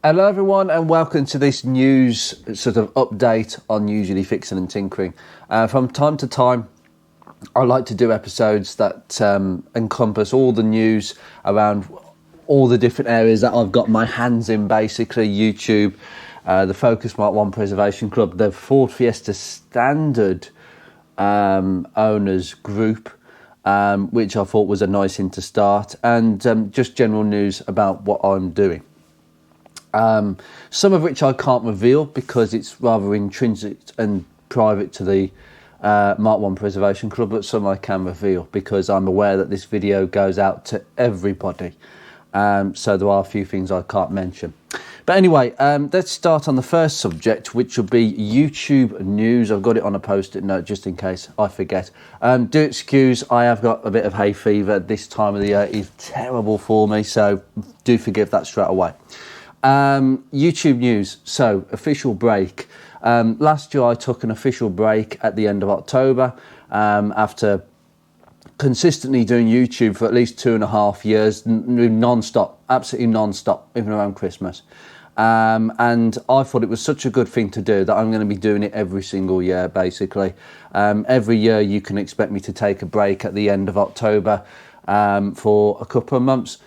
Hello everyone and welcome to this news sort of update on Usually Fixing and Tinkering. From time to time I like to do episodes that encompass all the news around all the different areas that I've got my hands in, basically YouTube, the Focus Mark 1 Preservation Club, the Ford Fiesta Standard Owners Group, which I thought was a nice thing to start, and just general news about what I'm doing. Some of which I can't reveal because it's rather intrinsic and private to the Mark 1 Preservation Club, but some I can reveal because I'm aware that this video goes out to everybody. So there are a few things I can't mention. But anyway, let's start on the first subject, which will be YouTube news. I've got it on a post-it note just in case I forget. Do excuse, I have got a bit of hay fever. This time of the year is terrible for me, so do forgive that straight away. YouTube news, so official break. Last year I took an official break at the end of October after consistently doing YouTube for at least 2.5 years, non-stop, absolutely non-stop, even around Christmas. And I thought it was such a good thing to do that I'm going to be doing it every single year, basically. Every year you can expect me to take a break at the end of October for a couple of months.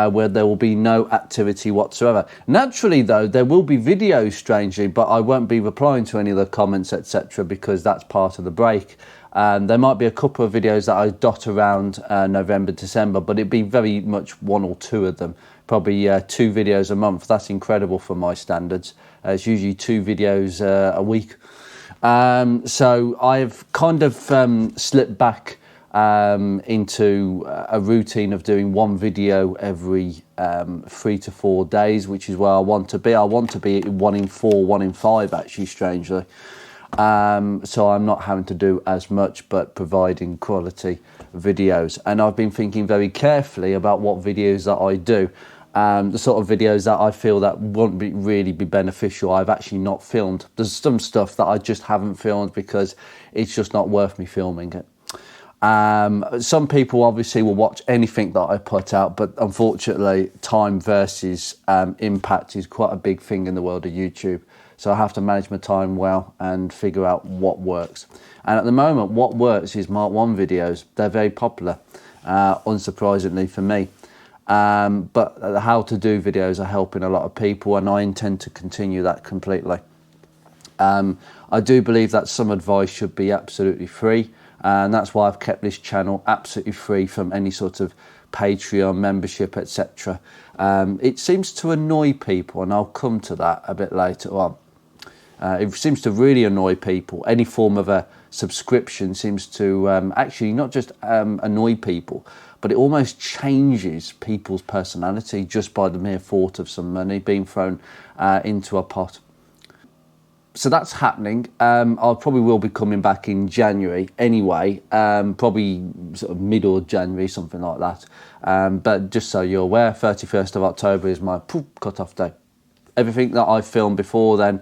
Where there will be no activity whatsoever. Naturally, though, there will be videos, strangely, but I won't be replying to any of the comments, etc., because that's part of the break. There might be a couple of videos that I dot around November, December, but it'd be very much one or two of them. Probably 2 videos a month. That's incredible for my standards. It's usually 2 videos a week. So I've kind of slipped back into a routine of doing 1 video every 3 to 4 days, which is where I want to be. I want to be 1 in 4, 1 in 5, actually, strangely. So I'm not having to do as much, but providing quality videos. And I've been thinking very carefully about what videos that I do. The sort of videos that I feel that won't really be beneficial, I've actually not filmed. There's some stuff that I just haven't filmed because it's just not worth me filming it. Some people obviously will watch anything that I put out, but unfortunately time versus impact is quite a big thing in the world of YouTube. So I have to manage my time well and figure out what works. And at the moment, what works is Mark 1 videos. They're very popular, unsurprisingly for me. But how to do videos are helping a lot of people, and I intend to continue that completely. I do believe that some advice should be absolutely free. And that's why I've kept this channel absolutely free from any sort of Patreon membership, etc. It seems to annoy people, and I'll come to that a bit later on. It seems to really annoy people. Any form of a subscription seems to actually not just annoy people, but it almost changes people's personality just by the mere thought of some money being thrown into a pot. So that's happening. I probably will be coming back in January anyway, probably sort of middle of January, something like that. But just so you're aware, 31st of October is my cut-off day. Everything that I've filmed before then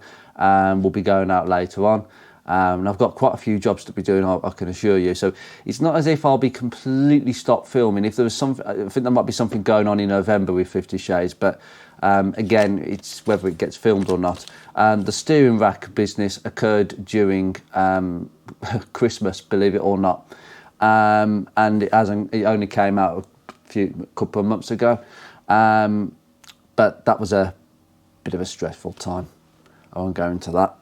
will be going out later on. And I've got quite a few jobs to be doing, I can assure you. So it's not as if I'll be completely stopped filming. If there was something, I think there might be something going on in November with 50 Shades, but again, it's whether it gets filmed or not. The steering rack business occurred during Christmas, believe it or not. And it only came out a couple of months ago. But that was a bit of a stressful time. I won't go into that.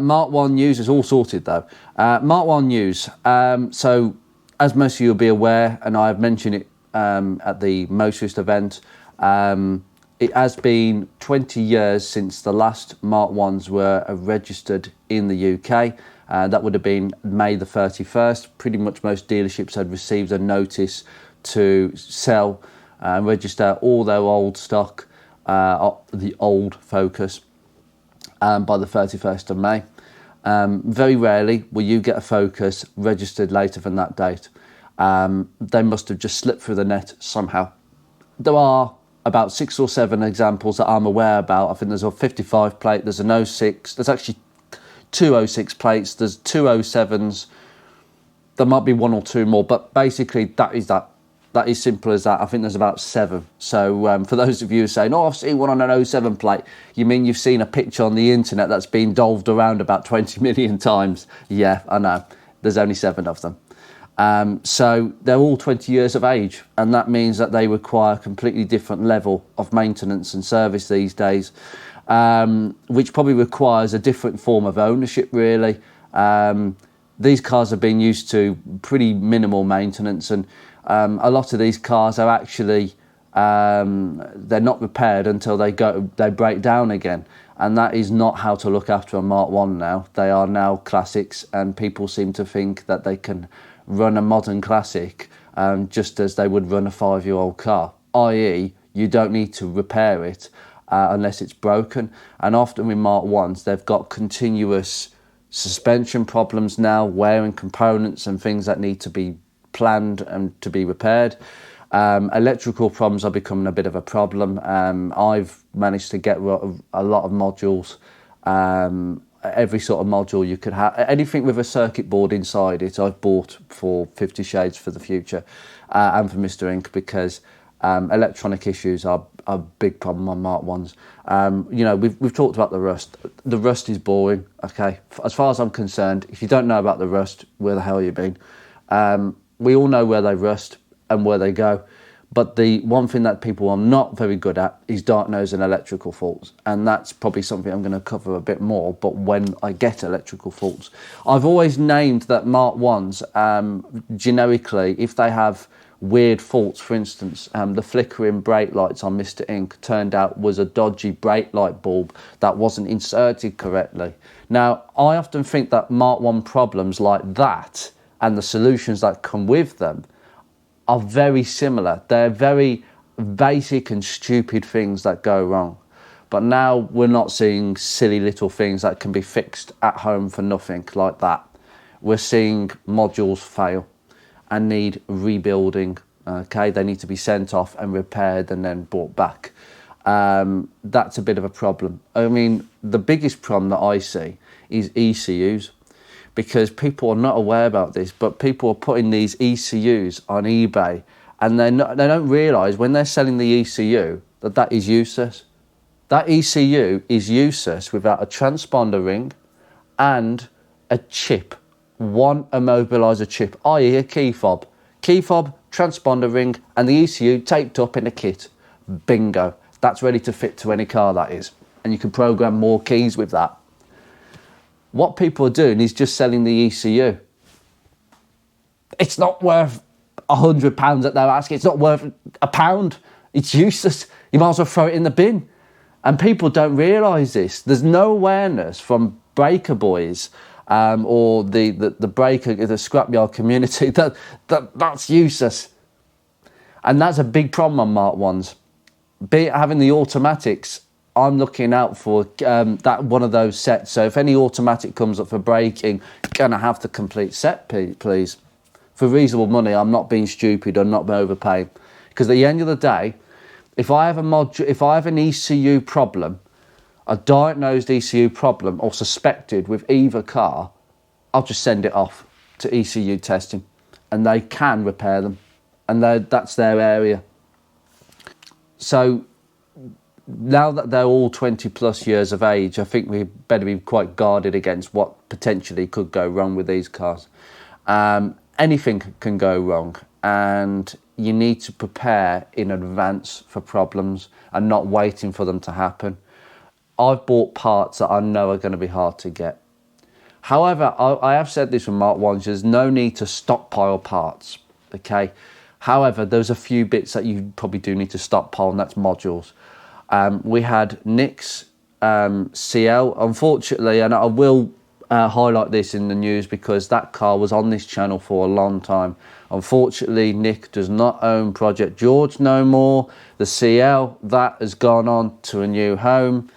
Mark 1 news is all sorted though. Mark 1 news. So as most of you will be aware, and I've mentioned it at the Motorist event, it has been 20 years since the last Mark 1s were registered in the UK. That would have been May the 31st. Pretty much most dealerships had received a notice to sell and register all their old stock, the old Focus, by the 31st of May. Very rarely will you get a Focus registered later than that date. They must have just slipped through the net somehow. There are about 6 or 7 examples that I'm aware about. I think there's a 55 plate, there's an 06, there's actually 2 06 plates, there's 2 07s, there might be 1 or 2 more, but basically that is that. That is simple as that. I think there's about 7. So for those of you who are saying, oh, I've seen one on an '07 plate, you mean you've seen a picture on the internet that's been dolved around about 20 million times? Yeah, I know. There's only 7 of them. So they're all 20 years of age, and that means that they require a completely different level of maintenance and service these days, which probably requires a different form of ownership, really. These cars have been used to pretty minimal maintenance, and a lot of these cars are actually they're not repaired until they break down again, and that is not how to look after a Mark 1 now. They are now classics, and people seem to think that they can run a modern classic just as they would run a 5-year-old car, i.e. you don't need to repair it unless it's broken. And often with Mark 1s, they've got continuous suspension problems now, wearing components and things that need to be planned and to be repaired. Electrical problems are becoming a bit of a problem. I've managed to get a lot of modules, every sort of module you could have, anything with a circuit board inside it, I've bought for 50 Shades for the Future and for Mr. Inc, because electronic issues are a big problem on Mark 1s. You know, we've talked about the rust. The rust is boring, okay? As far as I'm concerned, if you don't know about the rust, where the hell you been? We all know where they rust and where they go. But the one thing that people are not very good at is diagnosing electrical faults. And that's probably something I'm going to cover a bit more, but when I get electrical faults. I've always named that Mark 1s, generically, if they have weird faults, for instance, the flickering brake lights on Mr. Inc turned out was a dodgy brake light bulb that wasn't inserted correctly. Now, I often think that Mark 1 problems like that and the solutions that come with them are very similar. They're very basic and stupid things that go wrong. But now we're not seeing silly little things that can be fixed at home for nothing like that. We're seeing modules fail and need rebuilding. Okay, they need to be sent off and repaired and then brought back. That's a bit of a problem. I mean, the biggest problem that I see is ECUs, because people are not aware about this, but people are putting these ECUs on eBay, and they don't realise when they're selling the ECU that is useless. That ECU is useless without a transponder ring and a chip, one immobiliser chip, i.e. a key fob. Key fob, transponder ring, and the ECU taped up in a kit. Bingo. That's ready to fit to any car, that is. And you can program more keys with that. What people are doing is just selling the ECU. It's not worth £100 that they're asking. It's not worth £1. It's useless. You might as well throw it in the bin. And people don't realise this. There's no awareness from breaker boys or the breaker, the scrapyard community that's useless. And that's a big problem on Mark 1s. Be it having the automatics, I'm looking out for that one of those sets. So if any automatic comes up for braking, gonna have the complete set, please. For reasonable money, I'm not being stupid, I'm not overpaying. Because at the end of the day, if I have an ECU problem, a diagnosed ECU problem or suspected with either car, I'll just send it off to ECU testing, and they can repair them, and that's their area. So now that they're all 20 plus years of age, I think we better be quite guarded against what potentially could go wrong with these cars. Anything can go wrong, and you need to prepare in advance for problems and not waiting for them to happen. I've bought parts that I know are going to be hard to get. However, I have said this with Mark 1s, there's no need to stockpile parts, okay? However, there's a few bits that you probably do need to stockpile, and that's modules. We had Nick's CL, unfortunately, and I will highlight this in the news because that car was on this channel for a long time. Unfortunately, Nick does not own Project George no more. The CL, that has gone on to a new home.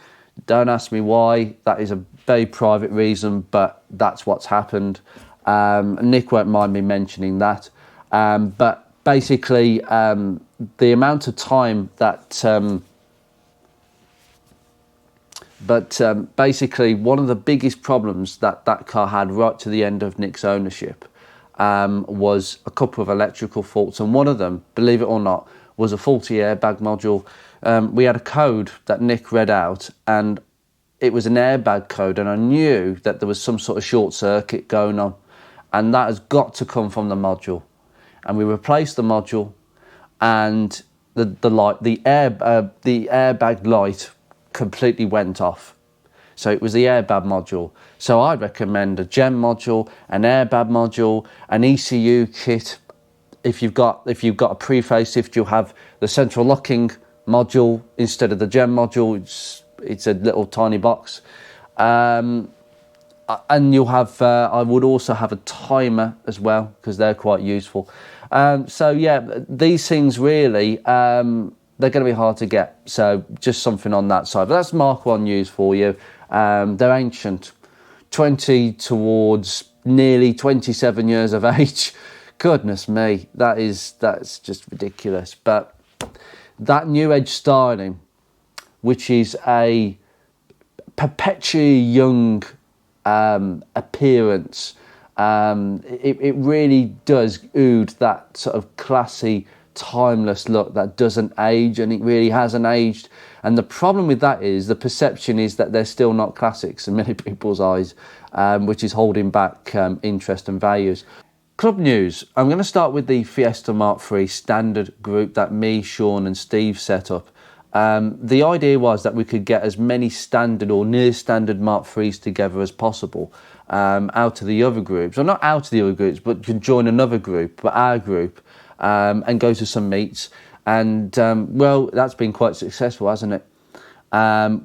Don't ask me why. That is a very private reason, but that's what's happened. Nick won't mind me mentioning that. But basically, the amount of time that... basically, one of the biggest problems that car had right to the end of Nick's ownership was a couple of electrical faults, and one of them, believe it or not, was a faulty airbag module. We had a code that Nick read out, and it was an airbag code, and I knew that there was some sort of short circuit going on, and that has got to come from the module. And we replaced the module, and the airbag light completely went off. So it was the airbag module. So I'd recommend a gem module, an airbag module, an ECU kit. If you've got a pre-facelift, you'll have the central locking module instead of the gem module. It's a little tiny box. And you'll have, I would also have a timer as well, because they're quite useful. So yeah, these things really, they're going to be hard to get. So just something on that side. But that's Mark 1 news for you. They're ancient, 20 towards nearly 27 years of age. Goodness me, that's just ridiculous. But that new edge styling, which is a perpetually young appearance, it really does oode that sort of classy, timeless look that doesn't age, and it really hasn't aged. And the problem with that is the perception is that they're still not classics in many people's eyes, which is holding back interest and values. Club news. I'm going to start with the Fiesta Mark III standard group that me, Sean and Steve set up. The idea was that we could get as many standard or near standard Mark IIIs together as possible out of the other groups, or not out of the other groups, but could join another group, but our group, and go to some meets. And well, that's been quite successful, hasn't it?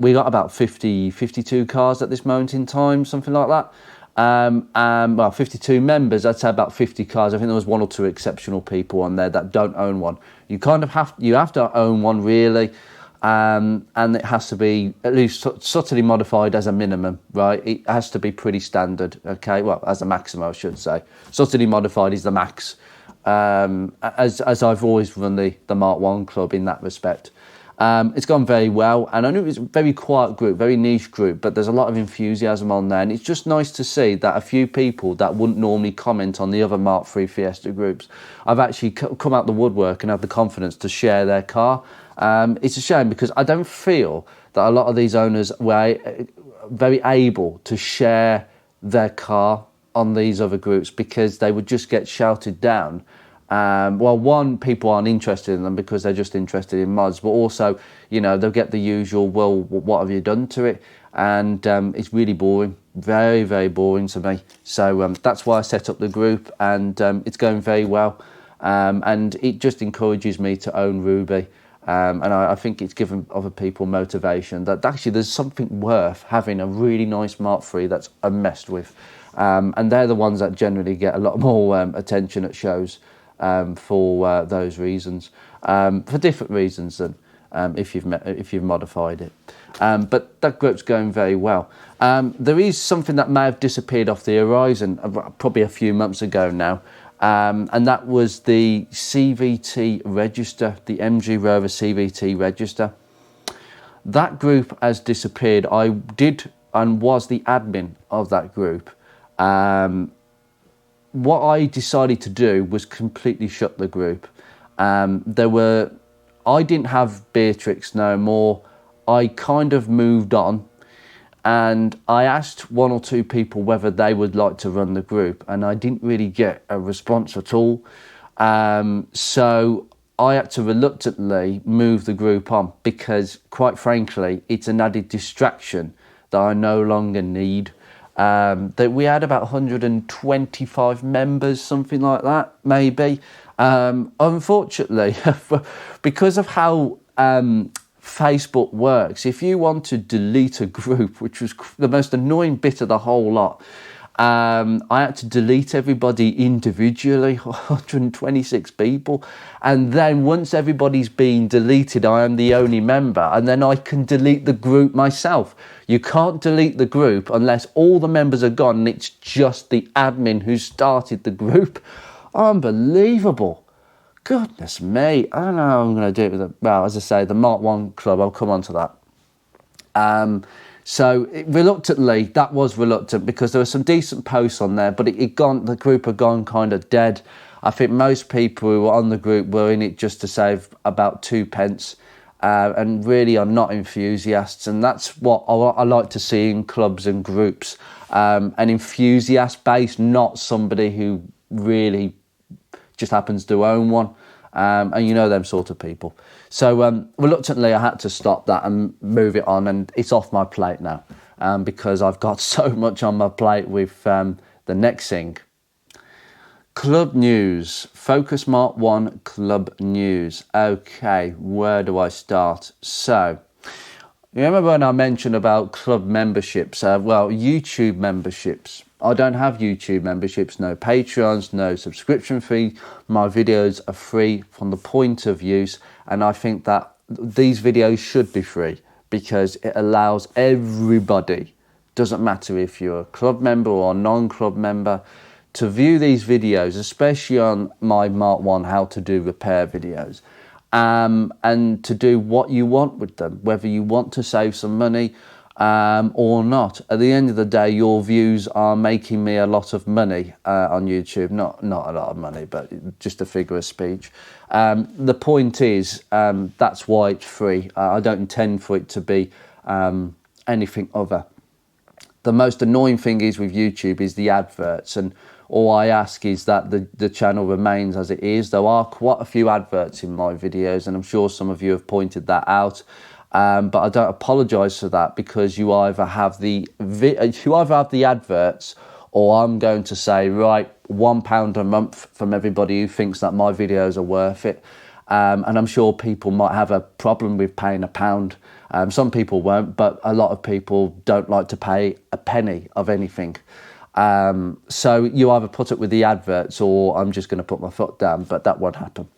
We got about 52 cars at this moment in time, something like that. Well, 52 members, I'd say about 50 cars. I think there was 1 or 2 exceptional people on there that don't own one. You kind of have to own one, really. And it has to be at least subtly modified as a minimum, right? It has to be pretty standard, okay? Well, as a maximum, I should say. Subtly modified is the max. As I've always run the Mark 1 club in that respect. It's gone very well, and I know it's a very quiet group, very niche group, but there's a lot of enthusiasm on there, and it's just nice to see that a few people that wouldn't normally comment on the other Mark III Fiesta groups have actually come out the woodwork and have the confidence to share their car. It's a shame, because I don't feel that a lot of these owners were very able to share their car on these other groups, because they would just get shouted down. Well, one, people aren't interested in them because they're just interested in mods, but also, you know, they'll get the usual, well, what have you done to it? And it's really boring, very, very boring to me. So that's why I set up the group, and it's going very well. And it just encourages me to own Ruby. And I think it's given other people motivation that actually there's something worth having a really nice Mark III that's unmessed with. And they're the ones that generally get a lot more attention at shows. For those reasons, for different reasons than if you've modified it. But that group's going very well. There is something that may have disappeared off the horizon probably a few months ago now, and that was the CVT register, the MG Rover CVT register. That group has disappeared. I did and was the admin of that group. What I decided to do was completely shut the group. I didn't have Beatrix no more. I kind of moved on, and I asked 1 or 2 people whether they would like to run the group, and I didn't really get a response at all. So I had to reluctantly move the group on, because quite frankly, it's an added distraction that I no longer need. That we had about 125 members, something like that, maybe. Unfortunately, because of how Facebook works, if you want to delete a group, which was the most annoying bit of the whole lot, I had to delete everybody individually, 126 people. And then once everybody's been deleted, I am the only member. And then I can delete the group myself. You can't delete the group unless all the members are gone and it's just the admin who started the group. Unbelievable. Goodness me. I don't know how I'm going to do it with well, as I say, the Mark 1 club, I'll come on to that. So reluctantly, that was reluctant because there were some decent posts on there, but the group had gone kind of dead. I think most people who were on the group were in it just to save about 2p, and really are not enthusiasts. And that's what I like to see in clubs and groups, an enthusiast base, not somebody who really just happens to own one. And you know them sort of people. So reluctantly, I had to stop that and move it on, and it's off my plate now, because I've got so much on my plate with the next thing. Club news. Focus Mark 1 club news. Okay, where do I start? So, you remember when I mentioned about club memberships? YouTube memberships. I don't have YouTube memberships, no Patreons, no subscription fee. My videos are free from the point of use, and I think that these videos should be free because it allows everybody, doesn't matter if you're a club member or a non-club member, to view these videos, especially on my Mark 1 how to do repair videos, and to do what you want with them, whether you want to save some money or not. At the end of the day, your views are making me a lot of money on YouTube. Not a lot of money, but just a figure of speech. The point is, that's why it's free. I don't intend for it to be anything other. The most annoying thing is with YouTube is the adverts, and all I ask is that the channel remains as it is. There are quite a few adverts in my videos, and I'm sure some of you have pointed that out. But I don't apologise for that, because you either have the adverts, or I'm going to say, right, £1 a month from everybody who thinks that my videos are worth it. And I'm sure people might have a problem with paying £1. Some people won't, but a lot of people don't like to pay a penny of anything. So you either put it with the adverts, or I'm just going to put my foot down, but that won't happen.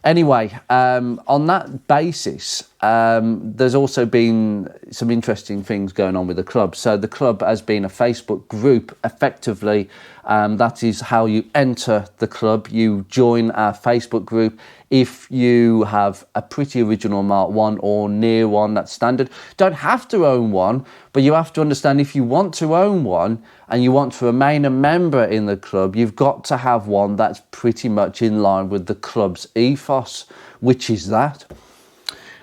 Anyway, on that basis, there's also been some interesting things going on with the club. So the club has been a Facebook group, effectively. That is how you enter the club. You join our Facebook group if you have a pretty original Mark 1 or near one that's standard. Don't have to own one, but you have to understand, if you want to own one and you want to remain a member in the club, you've got to have one that's pretty much in line with the club's ethos, which is that.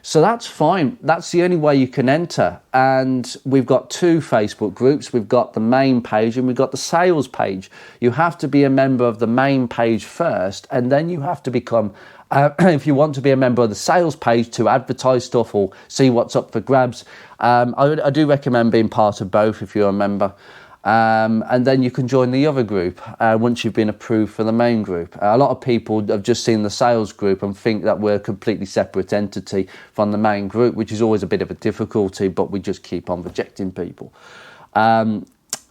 So that's fine. That's the only way you can enter. And we've got two Facebook groups. We've got the main page and we've got the sales page. You have to be a member of the main page first, and then you have to become, if you want to be a member of the sales page to advertise stuff or see what's up for grabs, I do recommend being part of both if you're a member. And then you can join the other group once you've been approved for the main group. A lot of people have just seen the sales group and think that we're a completely separate entity from the main group, which is always a bit of a difficulty, but we just keep on rejecting people.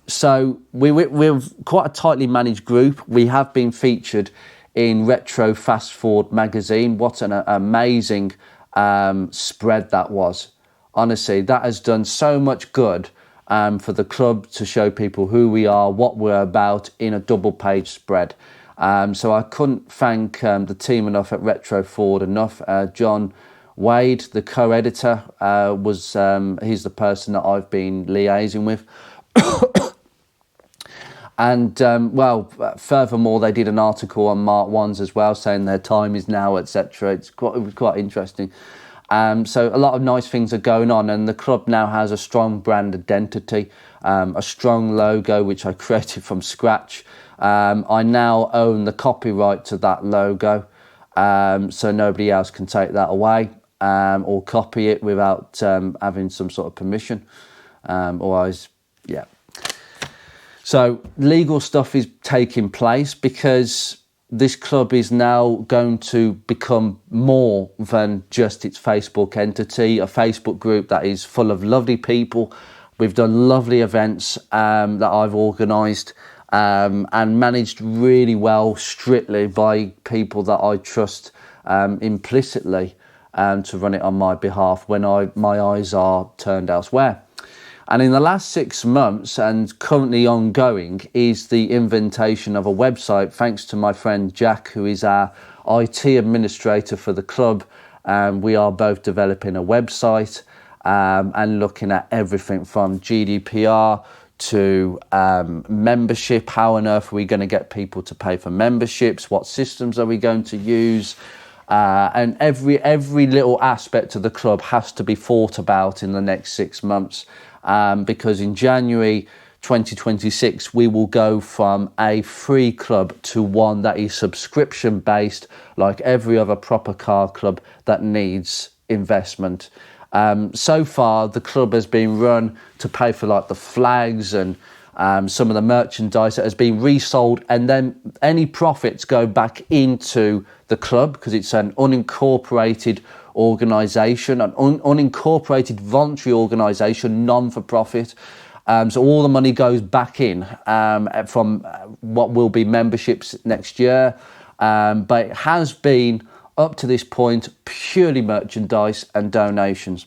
So we're quite a tightly managed group. We have been featured in Retro Fast Forward magazine. What an amazing spread that was. Honestly, that has done so much good for the club to show people who we are, what we're about in a double page spread. So I couldn't thank the team enough at Retro Forward enough. John Wade, the co-editor, he's the person that I've been liaising with. And furthermore, they did an article on Mark 1s as well, saying their time is now, etc. It was quite interesting. So a lot of nice things are going on, and the club now has a strong brand identity, a strong logo, which I created from scratch. I now own the copyright to that logo, so nobody else can take that away or copy it without having some sort of permission. So legal stuff is taking place, because this club is now going to become more than just its Facebook entity, a Facebook group that is full of lovely people. We've done lovely events that I've organised and managed really well, strictly by people that I trust implicitly to run it on my behalf when my eyes are turned elsewhere. And in the last 6 months, and currently ongoing, is the inventation of a website, thanks to my friend Jack, who is our IT administrator for the club. We are both developing a website. and looking at everything from GDPR to membership. How on earth are we going to get people to pay for memberships? What systems are we going to use? And every little aspect of the club has to be thought about in the next 6 months, because in January 2026 we will go from a free club to one that is subscription based, like every other proper car club that needs investment. So far the club has been run to pay for like the flags and some of the merchandise that has been resold, and then any profits go back into the club because it's an unincorporated organisation, an unincorporated voluntary organisation, non-for-profit. So all the money goes back in from what will be memberships next year, but it has been up to this point purely merchandise and donations.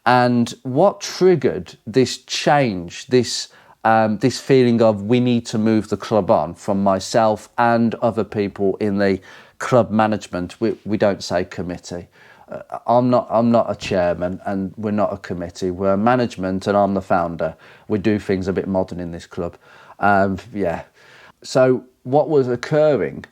And what triggered this change, this feeling of we need to move the club on, from myself and other people in the club management. We don't say committee. I'm not a chairman, and we're not a committee. We're management, and I'm the founder. We do things a bit modern in this club. So what was occurring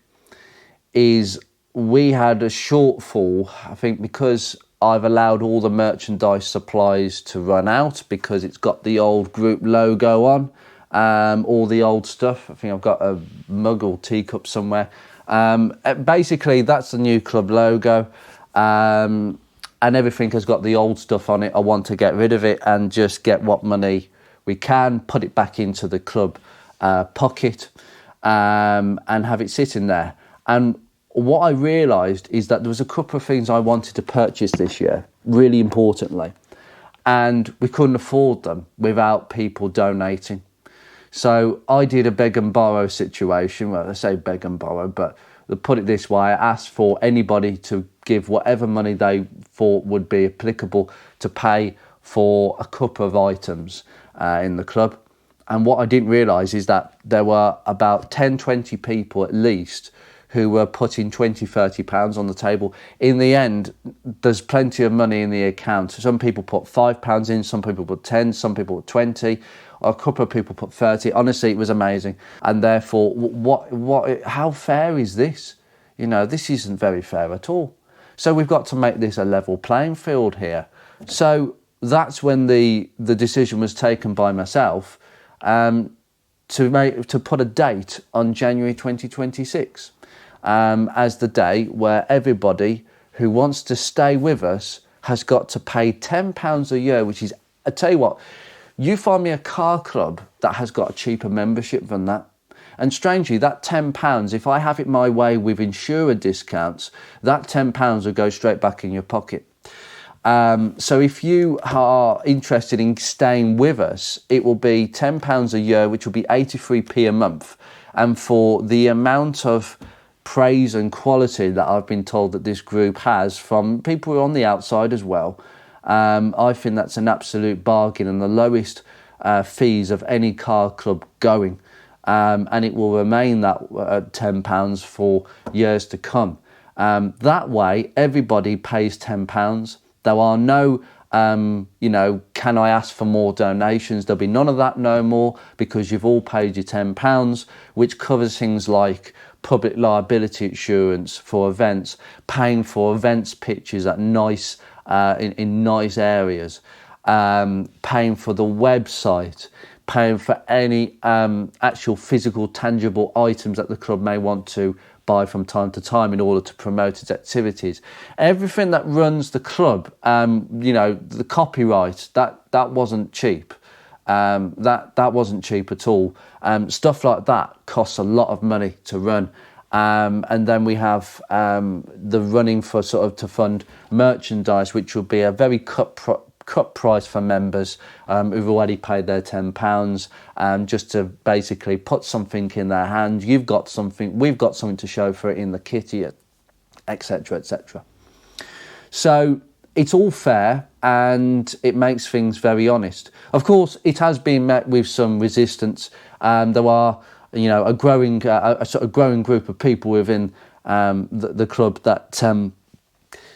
is we had a shortfall, I think, because I've allowed all the merchandise supplies to run out because it's got the old group logo on, all the old stuff. I think I've got a mug or teacup somewhere. Basically, that's the new club logo, and everything has got the old stuff on it. I want to get rid of it and just get what money we can, put it back into the club pocket, and have it sitting there. And what I realised is that there was a couple of things I wanted to purchase this year, really importantly, and we couldn't afford them without people donating. So I did a beg and borrow situation. Well, I say beg and borrow, but to put it this way, I asked for anybody to give whatever money they thought would be applicable to pay for a couple of items in the club. And what I didn't realise is that there were about 10, 20 people at least who were putting 20, 30 pounds on the table. In the end, there's plenty of money in the account. Some people put £5 in, some people put 10, some people put 20, a couple of people put 30. Honestly, it was amazing. And therefore, how fair is this? You know, this isn't very fair at all. So we've got to make this a level playing field here. So that's when the decision was taken by myself to put a date on January 2026. As the day where everybody who wants to stay with us has got to pay £10 a year, which is, I tell you what, you find me a car club that has got a cheaper membership than that. And strangely, that £10, if I have it my way with insurer discounts, that £10 will go straight back in your pocket. So if you are interested in staying with us, it will be £10 a year, which will be 83p a month. And for the amount of praise and quality that I've been told that this group has from people who are on the outside as well, I think that's an absolute bargain and the lowest fees of any car club going, and it will remain that at £10 for years to come. That way everybody pays £10. There are no can I ask for more donations? There'll be none of that no more, because you've all paid your £10, which covers things like public liability insurance for events, paying for events pitches at nice in nice areas, paying for the website, paying for any actual physical tangible items that the club may want to buy from time to time in order to promote its activities. Everything that runs the club, the copyright, that wasn't cheap. That wasn't cheap at all. Stuff like that costs a lot of money to run. And then we have the running for to fund merchandise, which will be a very cut price for members who've already paid their £10, just to basically put something in their hand. You've got something, we've got something to show for it in the kitty, etc., etc. So it's all fair and it makes things very honest. Of course, it has been met with some resistance. There are, a growing group of people within the club that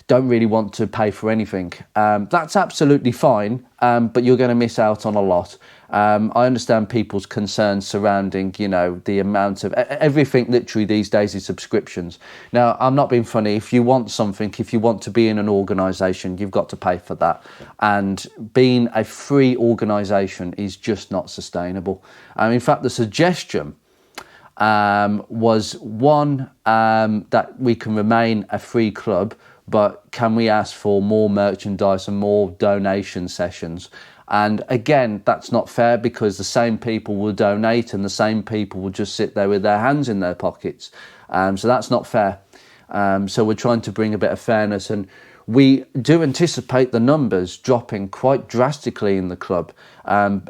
don't really want to pay for anything. That's absolutely fine, but you're going to miss out on a lot. I understand people's concerns surrounding, you know, the amount of everything literally these days is subscriptions. Now, I'm not being funny. If you want something, if you want to be in an organisation, you've got to pay for that. And being a free organisation is just not sustainable. In fact, the suggestion was one, that we can remain a free club, but can we ask for more merchandise and more donation sessions? And again, that's not fair, because the same people will donate and the same people will just sit there with their hands in their pockets. So that's not fair. So we're trying to bring a bit of fairness, and we do anticipate the numbers dropping quite drastically in the club.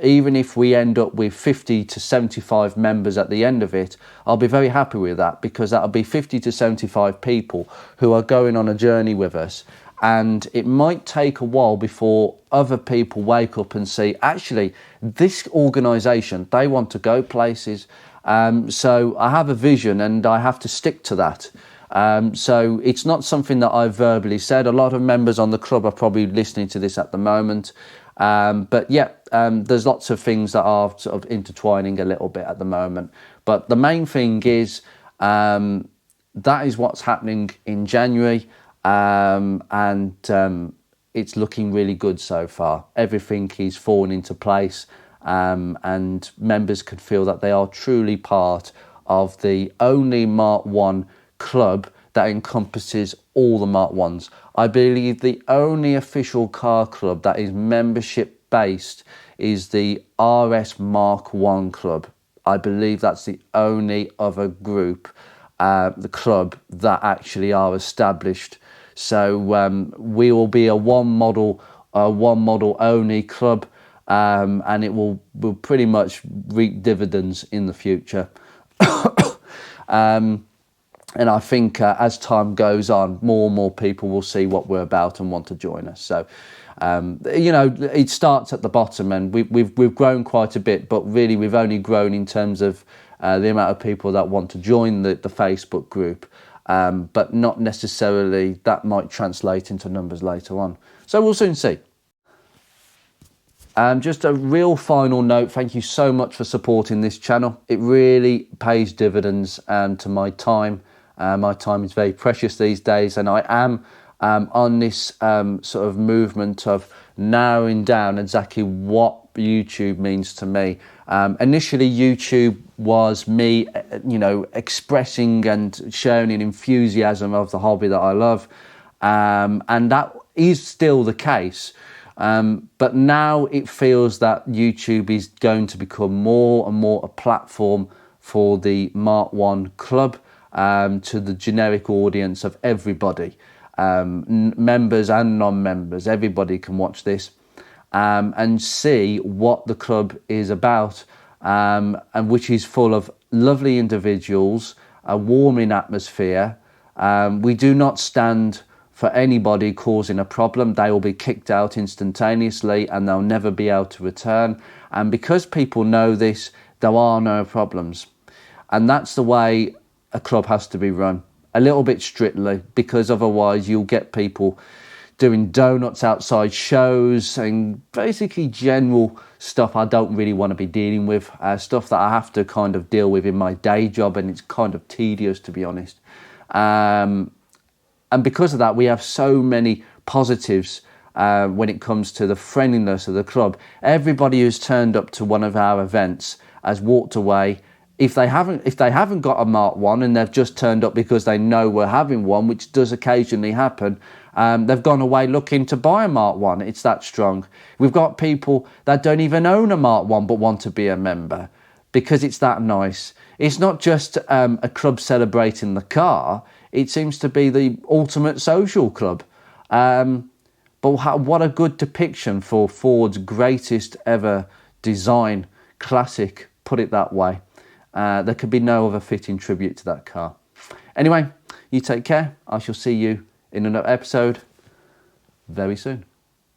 Even if we end up with 50 to 75 members at the end of it, I'll be very happy with that, because that'll be 50 to 75 people who are going on a journey with us. And it might take a while before other people wake up and see, actually, this organisation, they want to go places. So I have a vision and I have to stick to that. So it's not something that I've verbally said. A lot of members on the club are probably listening to this at the moment. But yeah, there's lots of things that are sort of intertwining a little bit at the moment. But the main thing is, that is what's happening in January. It's looking really good so far. Everything is falling into place, and members could feel that they are truly part of the only Mark 1 club that encompasses all the Mark 1s. I believe the only official car club that is membership based is the RS Mark 1 club. I believe that's the only other group, the club, that actually are established. So we will be a one model only club, and it will pretty much reap dividends in the future. And I think as time goes on, more and more people will see what we're about and want to join us. So, you know, it starts at the bottom, and we've grown quite a bit, but really we've only grown in terms of the amount of people that want to join the Facebook group. But not necessarily that might translate into numbers later on. So we'll soon see. Just a real final note, thank you so much for supporting this channel. It really pays dividends to my time. My time is very precious these days, and I am on this sort of movement of narrowing down exactly what YouTube means to me. Initially, YouTube was me, you know, expressing and sharing an enthusiasm of the hobby that I love, and that is still the case. But now it feels that YouTube is going to become more and more a platform for the Mark 1 club, to the generic audience of everybody, members and non-members. Everybody can watch this and see what the club is about, and which is full of lovely individuals, a warming atmosphere. We do not stand for anybody causing a problem. They will be kicked out instantaneously and they'll never be able to return. And because people know this, there are no problems. And that's the way a club has to be run, a little bit strictly, because otherwise you'll get people doing donuts outside shows and basically general stuff I don't really want to be dealing with, stuff that I have to kind of deal with in my day job, and it's kind of tedious, to be honest. And because of that, we have so many positives when it comes to the friendliness of the club. Everybody who's turned up to one of our events has walked away. If they haven't got a Mark 1 and they've just turned up because they know we're having one, which does occasionally happen, they've gone away looking to buy a Mark 1. It's that strong. We've got people that don't even own a Mark 1 but want to be a member because it's that nice. It's not just a club celebrating the car. It seems to be the ultimate social club. But what a good depiction for Ford's greatest ever design classic, put it that way. There could be no other fitting tribute to that car. Anyway, you take care. I shall see you in another episode very soon.